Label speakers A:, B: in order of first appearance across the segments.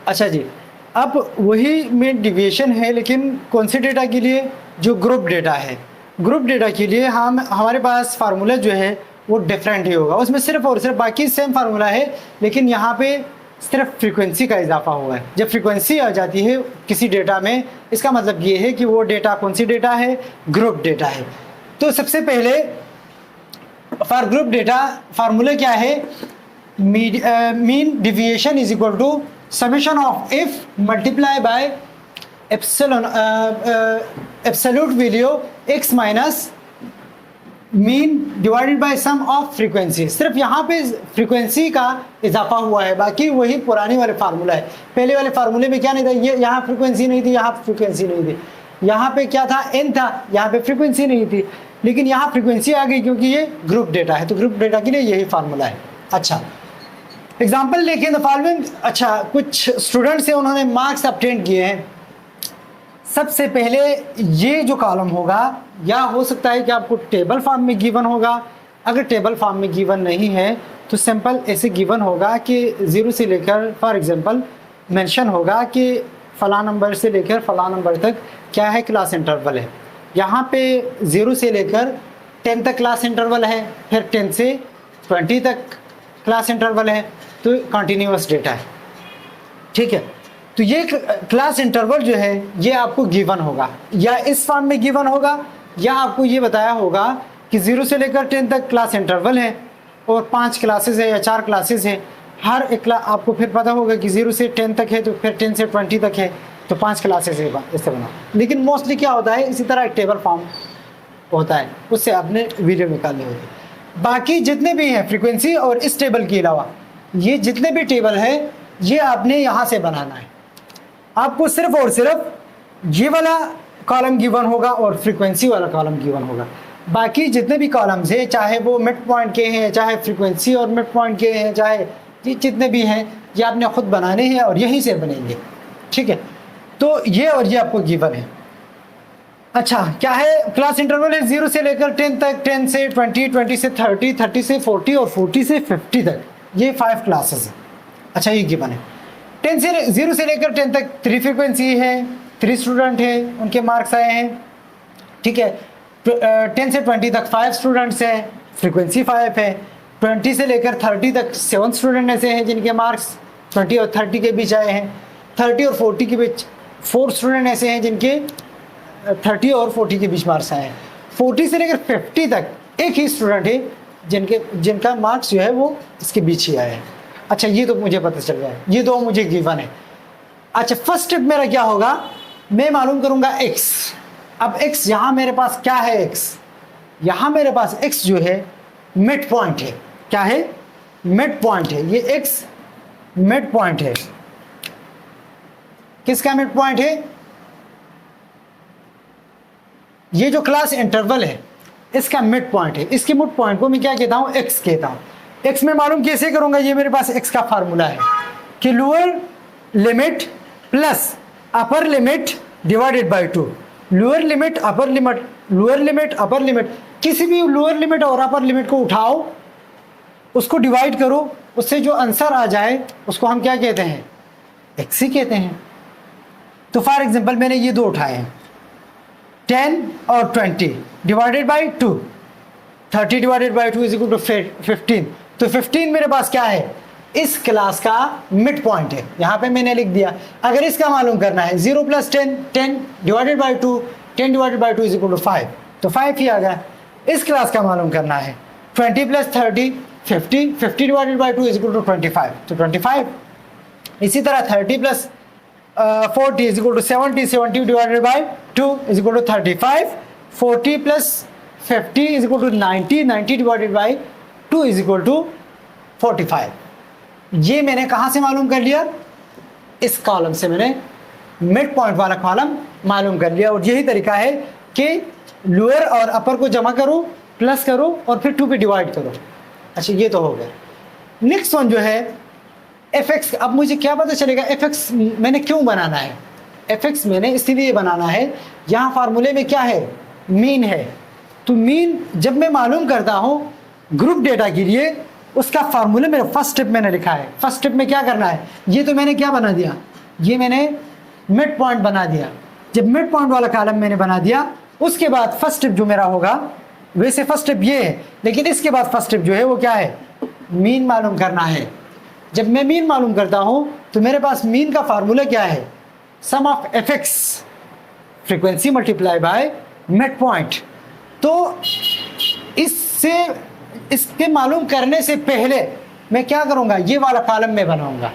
A: अच्छा जी, अब वही में डिविएशन है, लेकिन कौन से डेटा के लिए? जो ग्रुप डेटा है। ग्रुप डेटा के लिए हमारे पास फार्मूला जो है वो डिफरेंट ही होगा, उसमें सिर्फ और सिर्फ बाकी सेम फार्मूला है, लेकिन यहाँ पे सिर्फ फ्रीक्वेंसी का इजाफा हुआ है। जब फ्रीक्वेंसी आ जाती है किसी डेटा में, इसका मतलब ये है कि वो डेटा कौन सी डेटा है? ग्रुप डेटा है। तो सबसे पहले फॉर ग्रुप डेटा फार्मूला क्या है? Mean deviation is equal to summation of if multiply by epsilon absolute value x minus mean divided by sum of frequency. सिर्फ यहाँ पे फ्रीक्वेंसी का इजाफा हुआ है, बाकी वही पुराने वाले फार्मूला है। पहले वाले फार्मूले में क्या नहीं था, ये यहाँ फ्रीक्वेंसी नहीं थी, यहाँ फ्रीक्वेंसी नहीं थी, यहाँ पे क्या था? n था, यहाँ पे फ्रीक्वेंसी नहीं थी, लेकिन यहाँ फ्रीक्वेंसी आ गई क्योंकि ये ग्रुप डेटा है। तो ग्रुप डेटा के लिए यही फार्मूला है। अच्छा, एग्जाम्पल लेकिन द फॉलोइंग। अच्छा, कुछ स्टूडेंट्स हैं, उन्होंने मार्क्स ऑब्टेन किए हैं। सबसे पहले ये जो कॉलम होगा, या हो सकता है कि आपको टेबल फॉर्म में गिवन होगा। अगर टेबल फॉर्म में गिवन नहीं है तो सिंपल ऐसे गिवन होगा कि 0 से लेकर, फॉर एग्जांपल मेंशन होगा कि फ़लाँ नंबर से लेकर फ़लाँ नंबर तक क्या है? क्लास इंटरवल है। यहाँ पे 0 से लेकर 10 तक क्लास इंटरवल है, फिर 10 से 20 तक क्लास इंटरवल है, तो कंटिन्यूअस डेटा है। ठीक है, तो ये क्लास इंटरवल जो है ये आपको गिवन होगा, या इस फॉर्म में गिवन होगा, या आपको ये बताया होगा कि 0 से लेकर 10 तक क्लास इंटरवल है और 5 क्लासेस है या 4 क्लासेस है। हर एक आपको फिर पता होगा कि 0 से 10 तक है, तो फिर 10 से 20 तक है, तो 5 क्लासेस है, इससे बना। लेकिन मोस्टली क्या होता है, इसी तरह एक टेबल फॉर्म होता है, उससे आपने वीडियो निकालनी होगी। बाकी जितने भी हैं फ्रीक्वेंसी और इस टेबल के अलावा, ये जितने भी टेबल है ये आपने यहाँ से बनाना है। आपको सिर्फ और सिर्फ ये वाला कॉलम गिवन होगा और फ्रीक्वेंसी वाला कॉलम गिवन होगा। बाकी जितने भी कॉलम्स हैं, चाहे वो मिड पॉइंट के हैं, चाहे फ्रीक्वेंसी और मिड पॉइंट के हैं, चाहे जितने भी हैं, ये आपने खुद बनाने हैं और यहीं से बनेंगे। ठीक है, तो ये और ये आपको गिवन है। अच्छा, क्या है? क्लास इंटरवल है 0 से लेकर 10 तक, 10 से 20, 20 से 30, 30 से 40 और 40 से 50 तक, ये 5 क्लासेस है। अच्छा, ये गिवन है। 0 से लेकर 10 तक 3 फ्रीक्वेंसी है, 3 स्टूडेंट है, उनके मार्क्स आए हैं। ठीक है, 10 से 20 तक 5 स्टूडेंट्स हैं, फ्रीक्वेंसी 5 है। 20 से लेकर 30 तक 7 स्टूडेंट ऐसे हैं जिनके मार्क्स 20 और 30 के बीच आए हैं। 30 और 40 के बीच 4 स्टूडेंट ऐसे हैं जिनके 30 और 40 के बीच मार्क्स आए हैं। 40 से लेकर 50 तक एक ही स्टूडेंट है जिनका मार्क्स जो है वो इसके बीच ही आए हैं। अच्छा, ये तो मुझे पता चल गया है, ये दो मुझे गिवन है। अच्छा, फर्स्ट स्टेप मेरा क्या होगा? मैं मालूम करूंगा x। अब x यहाँ मेरे पास क्या है? x यहाँ मेरे पास x जो है मिड पॉइंट है। क्या है? मिड पॉइंट है। ये x मिड पॉइंट है। किसका मिड पॉइंट है? ये जो क्लास इंटरवल है इसका मिड पॉइंट है। इसके मिड पॉइंट को मैं क्या कहता हूँ? x कहता हूँ। x में मालूम कैसे करूंगा? ये मेरे पास x का फार्मूला है कि lower limit plus upper limit divided by 2। Lower limit upper limit, lower limit upper limit, किसी भी लोअर लिमिट और अपर लिमिट को उठाओ, उसको डिवाइड करो, उससे जो आंसर आ जाए उसको हम क्या कहते हैं? x ही कहते हैं। तो फॉर एग्जांपल मैंने ये दो उठाए हैं, 10 और 20 divided by 2, 30 divided by 2 is equal to 15। तो 15 मेरे पास क्या है? इस क्लास का मिड पॉइंट है। यहाँ पे मैंने लिख दिया। अगर इसका मालूम करना है 0 plus 10, 10 divided by 2, 10 divided by 2 is equal to 5, तो 5 ही आ गया। इस क्लास का मालूम करना है 20 plus 30, 50, 50 divided by 2 is equal to 25, तो 25। इसी तरह 30 plus 40 is equal to 70, 70 divided by 2 is equal to 35, 40 plus 50 is equal to 90, 90 divided by 2 is equal to 45। ये मैंने कहाँ से मालूम कर लिया? इस कॉलम से मैंने मिड पॉइंट वाला कॉलम मालूम कर लिया। और यही तरीका है कि लोअर और अपर को जमा करो, प्लस करो और फिर 2 पे डिवाइड करो। अच्छा, ये तो हो गया। नेक्स्ट वन जो है fx। अब मुझे क्या पता चलेगा fx मैंने क्यों बनाना है? fx मैंने इसीलिए बनाना है, यहाँ फार्मूले में क्या है? मीन है। तो मीन जब मैं मालूम करता हूँ ग्रुप डेटा के लिए, उसका फार्मूला मेरा फर्स्ट स्टेप मैंने लिखा है। फर्स्ट स्टेप में क्या करना है? ये तो मैंने क्या बना दिया? ये मैंने मिड पॉइंट बना दिया। जब मिड पॉइंट वाला कॉलम मैंने बना दिया, उसके बाद फर्स्ट स्टेप जो मेरा होगा, वैसे फर्स्ट स्टेप ये है, लेकिन इसके बाद फर्स्ट स्टेप जो है वो क्या है, मीन मालूम करना है। जब मैं मीन मालूम करता हूं तो मेरे पास मीन का फार्मूला क्या है, sum of f x frequency multiply by mid point. तो इसके मालूम करने से पहले मैं क्या करूंगा, ये वाला कॉलम में बनाऊंगा।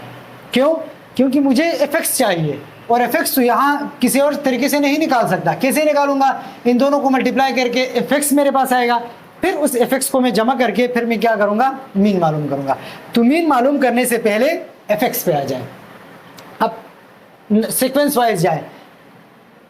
A: क्यों? क्योंकि मुझे एफ एक्स चाहिए, और एफ एक्स तो यहाँ किसी और तरीके से नहीं निकाल सकता। कैसे निकालूंगा, इन दोनों को मल्टीप्लाई करके एफ एक्स मेरे पास आएगा, फिर उस एफ एक्स को मैं जमा करके फिर मैं क्या करूंगा, मीन मालूम करूंगा। तो मीन मालूम करने से पहले एफ एक्स पे आ जाए। अब सीक्वेंस वाइज जाए,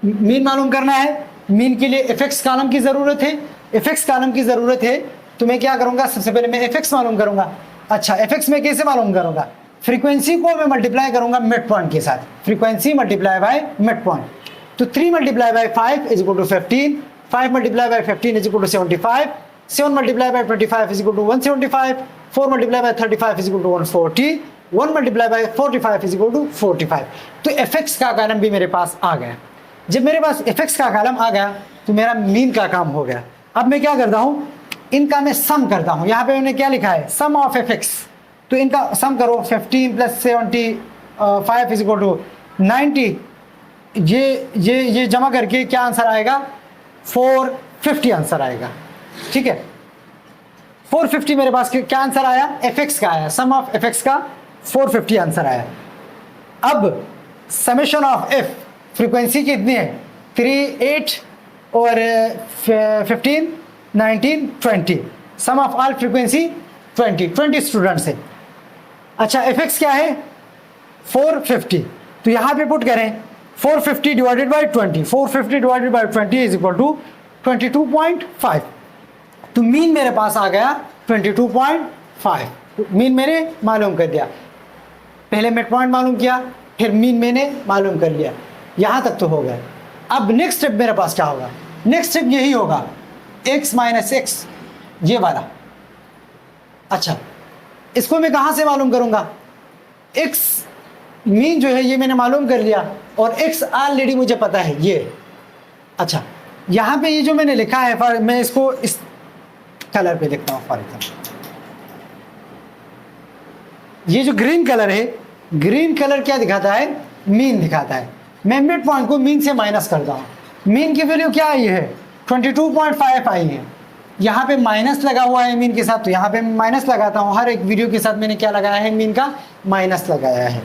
A: मीन मालूम करना है, मीन के लिए एफ एक्स कॉलम की ज़रूरत है। एफ एक्स कॉलम की ज़रूरत है तो मैं क्या करूंगा, सबसे पहले मैं एफ एक्स मालूम करूंगा। अच्छा, एफ एक्स में कैसे मालूम करूंगा, फ्रीक्वेंसी को मैं मल्टीप्लाई करूंगा मिड पॉइंट के साथ, frequency multiply by mid point. तो 3 multiply by 5 is equal to 15, 5 multiply by 15 is equal to 75, 7 multiply by 25 is equal to 175, 4 multiply by 35 is equal to 140, 1 multiply by 45 is equal to 45। तो F x का column भी मेरे पास आ गया। जब मेरे पास F x का column आ गया तो मेरा मीन का काम हो गया। अब मैं क्या करता हूँ, इनका मैं सम करता हूँ। यहाँ पे मैंने क्या लिखा है, सम ऑफ एफ एक्स। तो इनका सम करो, 15 प्लस 75 इज इक्वल टू 90। ये जमा करके क्या आंसर आएगा, 450 आंसर आएगा। ठीक है, 450 मेरे पास क्या आंसर आया, एफ एक्स का आया, सम ऑफ एफ एक्स का 450 आंसर आया। अब समेशन ऑफ एफ, फ्रीक्वेंसी कितनी है, 3, 8 और 15, 19, 20। सम ऑफ ऑल फ्रीक्वेंसी 20 स्टूडेंट्स है। अच्छा, एफ एक्स क्या है, 450। तो यहाँ पे पुट करें 450 divided by 20, 450 divided by 20 is equal to 22.5। तो मीन मेरे पास आ गया 22.5। मीन मैंने मालूम कर दिया, पहले मिड पॉइंट मालूम किया, फिर मीन मैंने मालूम कर लिया। यहाँ तक तो हो गया। अब नेक्स्ट स्टेप मेरे पास क्या होगा, नेक्स्ट स्टेप यही होगा, x माइनस एक्स, ये वाला। अच्छा, इसको मैं कहाँ से मालूम करूँगा, x मीन जो है ये मैंने मालूम कर लिया, और x ऑलरेडी मुझे पता है ये। अच्छा, यहाँ पे ये जो मैंने लिखा है, मैं इसको इस कलर पे लिखता हूँ फॉर एग्जाम्पल, ये जो ग्रीन कलर है, ग्रीन कलर क्या दिखाता है, मीन दिखाता है। मैं मिड पॉइंट को मीन से माइनस करता हूँ। मीन की वैल्यू क्या आई है, 22.5 आई है। यहाँ पे माइनस लगा हुआ है मीन के साथ, तो यहाँ पे माइनस लगाता हूँ। हर एक वीडियो के साथ मैंने क्या लगाया है, मीन का माइनस लगाया है।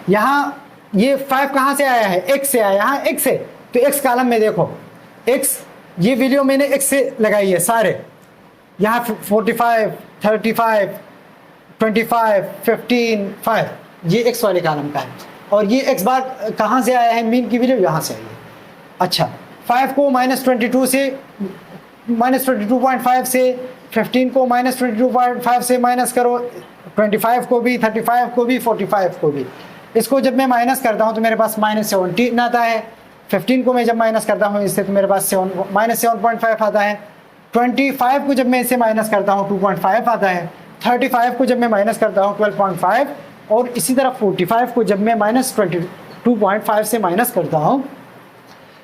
A: यहाँ ये 5 कहाँ से आया है, x से आया, यहाँ x से। तो x कॉलम में देखो, x, ये वीडियो मैंने x से लगाई है सारे। यहाँ 45, 35, 25, 15, 5, ये x वाले कॉलम का है। और ये x बार कहाँ से आया है, मीन की वैल्यू यहाँ से आई है। अच्छा, 5 को -22 से, -22.5 से, 15 को -22.5 से माइनस करो, 25 को भी, 35 को भी, 45 को भी। इसको जब मैं माइनस करता हूँ तो मेरे पास -17 आता है। 15 को मैं जब माइनस करता हूँ इससे तो मेरे पास -7.5 आता है। 25 को जब मैं इससे माइनस करता हूँ 2.5 आता है। 35 को जब मैं माइनस करता हूँ 12.5, और इसी तरह 45 को जब मैं -22.5 से माइनस करता हूँ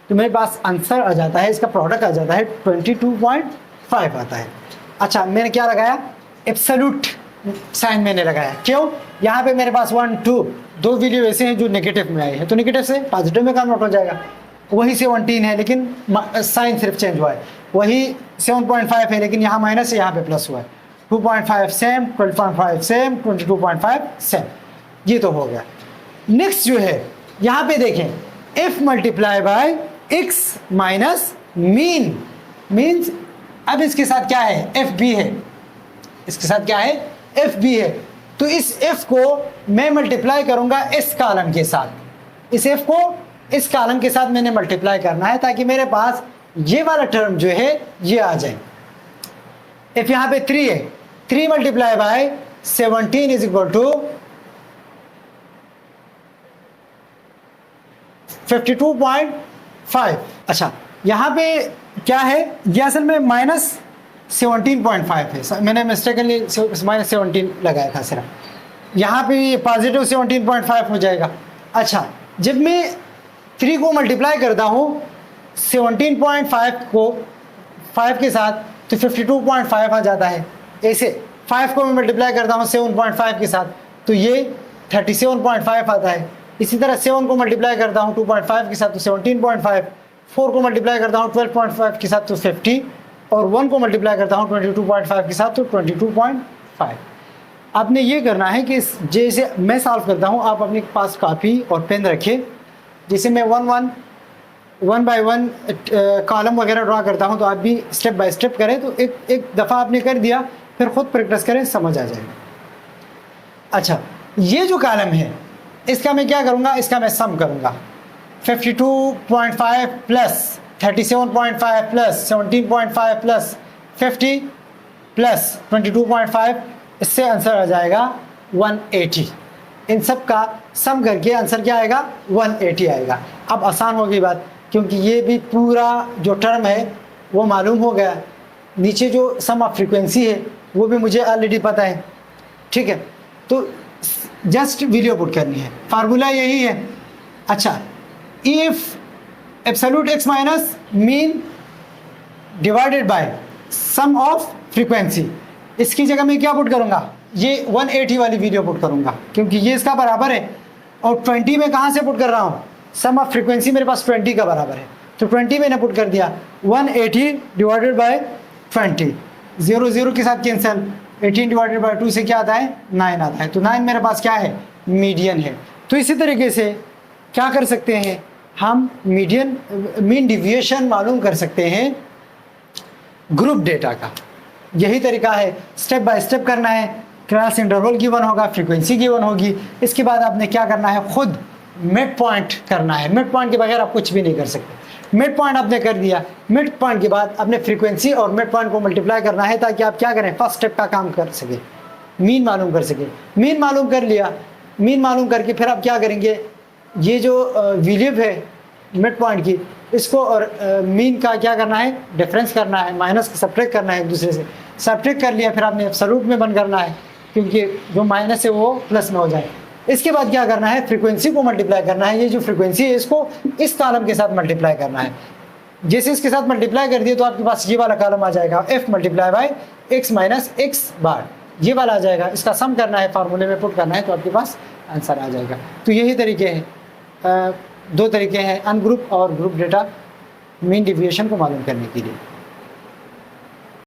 A: तो मेरे पास आंसर आ जाता है, इसका प्रोडक्ट आ जाता है 22.5 आता है। अच्छा, मैंने क्या लगाया, एब्सोल्यूट साइन मैंने लगाया। क्यों, यहाँ पे मेरे पास 1, 2 दो वैल्यू ऐसे हैं जो नेगेटिव में आई है, तो नेगेटिव से पॉजिटिव में कन्वर्ट हो जाएगा। वही 17 है लेकिन साइन सिर्फ चेंज हुआ है। वही 7.5 है लेकिन यहाँ माइनस है, यहाँ पे प्लस हुआ है। 2.5 सेम, 12.5 सेम, 22.5 सेम। ये तो हो गया। नेक्स्ट जो है यहाँ पे देखें, f multiply by x minus mean, means अब इसके साथ क्या है, एफ बी है। इसके साथ क्या है, एफ बी है। तो इस f को मैं मल्टीप्लाई करूंगा इस कॉलम के साथ। इस f को इस कॉलम के साथ मैंने मल्टीप्लाई करना है ताकि मेरे पास ये वाला टर्म जो है ये आ जाए। f यहाँ पे 3 है, 3 multiply by 17 is equal to 52.5। अच्छा, यहाँ पे क्या है, ये असल में -17.5 है। मैंने मिस्टेकनली -17 लगाया था सिर्फ। यहाँ पे पॉजिटिव 17.5 हो जाएगा। अच्छा, जब मैं 3 को मल्टीप्लाई करता हूँ 17.5 को 5 के साथ तो 52.5 आ जाता है। ऐसे 5 को मैं मल्टीप्लाई करता हूँ 7.5 के साथ तो ये 37.5 आता है। इसी तरह 7 को मल्टीप्लाई करता हूँ 2.5 के साथ तो 17.5, 4 को मल्टीप्लाई करता हूँ 12.5 के साथ तो 50 और 1 को मल्टीप्लाई करता हूँ 22.5 के साथ तो 22.5। आपने ये करना है कि जैसे मैं सॉल्व करता हूँ आप अपने पास कॉपी और पेन रखें। जैसे मैं वन बाय वन कॉलम वगैरह ड्रा करता हूँ तो आप भी स्टेप बाय स्टेप करें। तो एक दफ़ा आपने कर दिया फिर ख़ुद प्रैक्टिस करें, समझ आ जाएगा। अच्छा, ये जो कॉलम है इसका मैं क्या करूँगा, इसका मैं सम करूँगा। 52.5 प्लस 37.5 प्लस 17.5 प्लस 50 प्लस 22.5, इससे आंसर आ जाएगा 180। इन सब का सम करके आंसर क्या आएगा, 180 आएगा। अब आसान होगी बात, क्योंकि ये भी पूरा जो टर्म है वो मालूम हो गया। नीचे जो सम ऑफ फ्रीक्वेंसी है वो भी मुझे ऑलरेडी पता है, ठीक है। तो जस्ट वीडियो पुट करनी है, फार्मूला यही है। अच्छा, if absolute X minus mean divided by sum of frequency, इसकी जगह मैं क्या पुट करूँगा, ये 180 वाली वीडियो पुट करूँगा, क्योंकि ये इसका बराबर है। और 20 में कहाँ से पुट कर रहा हूँ, सम ऑफ फ्रीक्वेंसी मेरे पास 20 का बराबर है तो 20 मैंने पुट कर दिया। 180 डिवाइडेड बाय 20, 0 0 के साथ कैंसिल, 18 डिवाइडेड बाय 2 से क्या आता है, 9 आता है। तो 9 मेरे पास क्या है, मीडियन है। तो इसी तरीके से क्या कर सकते हैं हम, मीन डिविएशन मालूम कर सकते हैं ग्रुप डेटा का। यही तरीका है, स्टेप बाय स्टेप करना है। क्लास इंटरवल गिवन होगा, फ्रीक्वेंसी गिवन होगी, इसके बाद आपने क्या करना है, खुद मिड पॉइंट करना है। मिड पॉइंट के बगैर आप कुछ भी नहीं कर सकते। मिड पॉइंट आपने कर दिया, मिड पॉइंट के बाद आपने फ्रीक्वेंसी और मिड पॉइंट को मल्टीप्लाई करना है ताकि आप क्या करें, फर्स्ट स्टेप का काम कर सके, मीन मालूम कर सके। मीन मालूम कर लिया, मीन मालूम करके फिर आप क्या करेंगे, ये जो वैल्यू है मिड पॉइंट की, इसको और मीन का क्या करना है, डिफरेंस करना है, माइनस सब्ट्रैक्ट करना है एक दूसरे से। सब्ट्रैक्ट कर लिया फिर आपने एब्सोल्यूट में बंद करना है, क्योंकि जो माइनस है वो प्लस में हो जाए। इसके बाद क्या करना है, फ्रीक्वेंसी को मल्टीप्लाई करना है। ये जो फ्रीक्वेंसी है इसको इस कॉलम के साथ मल्टीप्लाई करना है। जैसे इसके साथ मल्टीप्लाई कर दिए तो आपके पास ये वाला कॉलम आ जाएगा, f multiply by x minus x बार, ये वाला आ जाएगा। इसका सम करना है, फार्मूले में पुट करना है, तो आपके पास आंसर आ जाएगा। तो यही तरीके हैं, 2 तरीके हैं, अनग्रुप और ग्रुप डेटा मीन डिविएशन को मालूम करने के लिए।